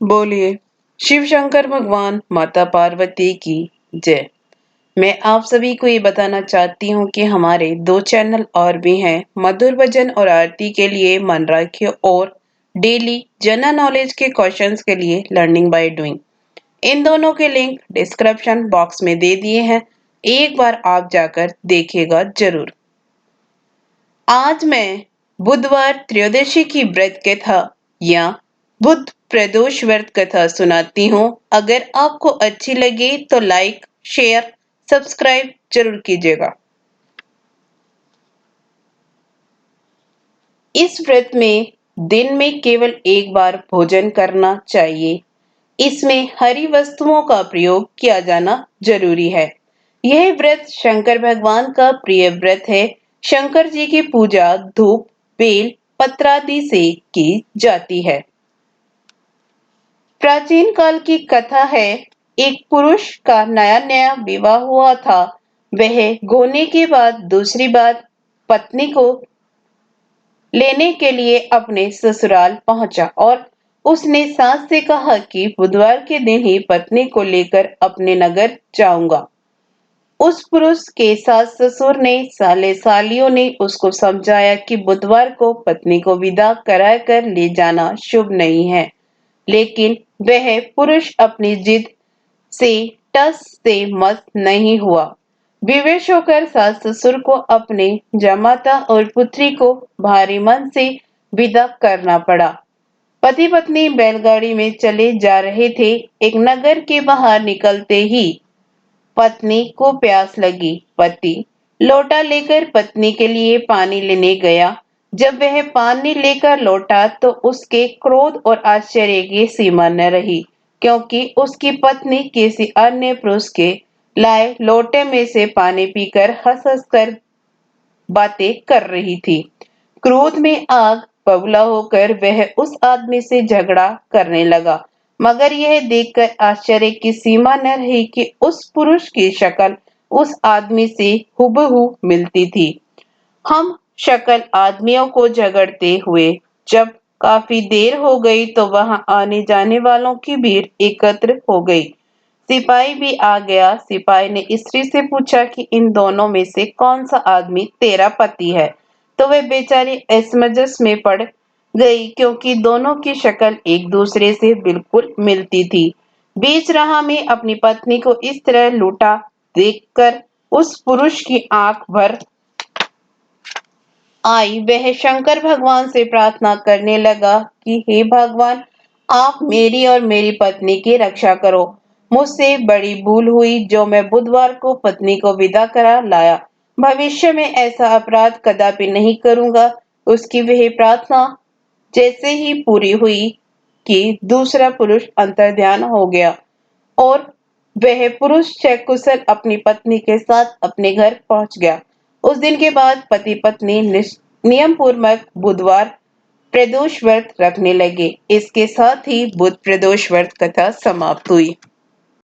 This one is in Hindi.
बोलिए शिव शंकर भगवान माता पार्वती की जय। मैं आप सभी को ये बताना चाहती हूँ कि हमारे 2 चैनल और भी हैं, मधुर भजन और आरती के लिए मन रखियो और डेली जनरल नॉलेज के क्वेश्चंस के लिए लर्निंग बाय डूइंग। इन दोनों के लिंक डिस्क्रिप्शन बॉक्स में दे दिए हैं, एक बार आप जाकर देखिएगा जरूर। आज मैं बुधवार त्रयोदशी की व्रत कथा या बुध प्रदोष व्रत कथा सुनाती हूँ। अगर आपको अच्छी लगे तो लाइक, शेयर, सब्सक्राइब जरूर कीजिएगा। इस व्रत में दिन में केवल एक बार भोजन करना चाहिए। इसमें हरी वस्तुओं का प्रयोग किया जाना जरूरी है। यह व्रत शंकर भगवान का प्रिय व्रत है। शंकर जी की पूजा धूप, बेल पत्र आदि से की जाती है। प्राचीन काल की कथा है, एक पुरुष का नया नया विवाह हुआ था। वह गोने के बाद दूसरी बार पत्नी को लेने के लिए अपने ससुराल पहुंचा और उसने सास से कहा कि बुधवार के दिन ही पत्नी को लेकर अपने नगर जाऊंगा। उस पुरुष के सास ससुर ने साले सालियों ने उसको समझाया कि बुधवार को पत्नी को विदा करा कर ले जाना शुभ नहीं है, लेकिन वह पुरुष अपनी जिद से टस से मत नहीं हुआ। विवश होकर सास ससुर को अपने जमाता और पुत्री को भारी मन से विदा करना पड़ा। पति पत्नी बैलगाड़ी में चले जा रहे थे। एक नगर के बाहर निकलते ही पत्नी को प्यास लगी। पति लोटा लेकर पत्नी के लिए पानी लेने गया। जब वह पानी लेकर लौटा तो उसके क्रोध और आश्चर्य की सीमा न रही, क्योंकि उसकी पत्नी किसी अन्य पुरुष के लाए लोटे में से पानी पीकर हंस हंस कर बातें कर रही थी। क्रोध में आग बबूला होकर वह उस आदमी से झगड़ा करने लगा, मगर यह देखकर आश्चर्य की सीमा न रही कि उस पुरुष की शक्ल उस आदमी से हुबहू मिलती थी। हम शक्ल आदमियों को झगड़ते हुए जब काफी देर हो गई तो वहां आने जाने वालों की भीड़ एकत्र हो गई। सिपाही भी आ गया। सिपाही ने स्त्री से पूछा कि इन दोनों में से कौन सा आदमी तेरा पति है, तो वह बेचारी असमंजस में पड़ गई, क्योंकि दोनों की शक्ल एक दूसरे से बिल्कुल मिलती थी। बीच राह में अपनी पत्नी को इस तरह लूटा देखकर उस पुरुष की आंख भर आई। वह शंकर भगवान से प्रार्थना करने लगा कि हे भगवान, आप मेरी और मेरी पत्नी की रक्षा करो। मुझसे बड़ी भूल हुई जो मैं बुधवार को पत्नी को विदा करा लाया। भविष्य में ऐसा अपराध कदापि नहीं करूंगा। उसकी वह प्रार्थना जैसे ही पूरी हुई कि दूसरा पुरुष अंतर्ध्यान हो गया और वह पुरुष सकुशल अपनी पत्नी के साथ अपने घर पहुंच गया। उस दिन के बाद पति पत्नी नियम पूर्वक बुधवार प्रदोष व्रत रखने लगे। इसके साथ ही बुध प्रदोष व्रत कथा समाप्त हुई।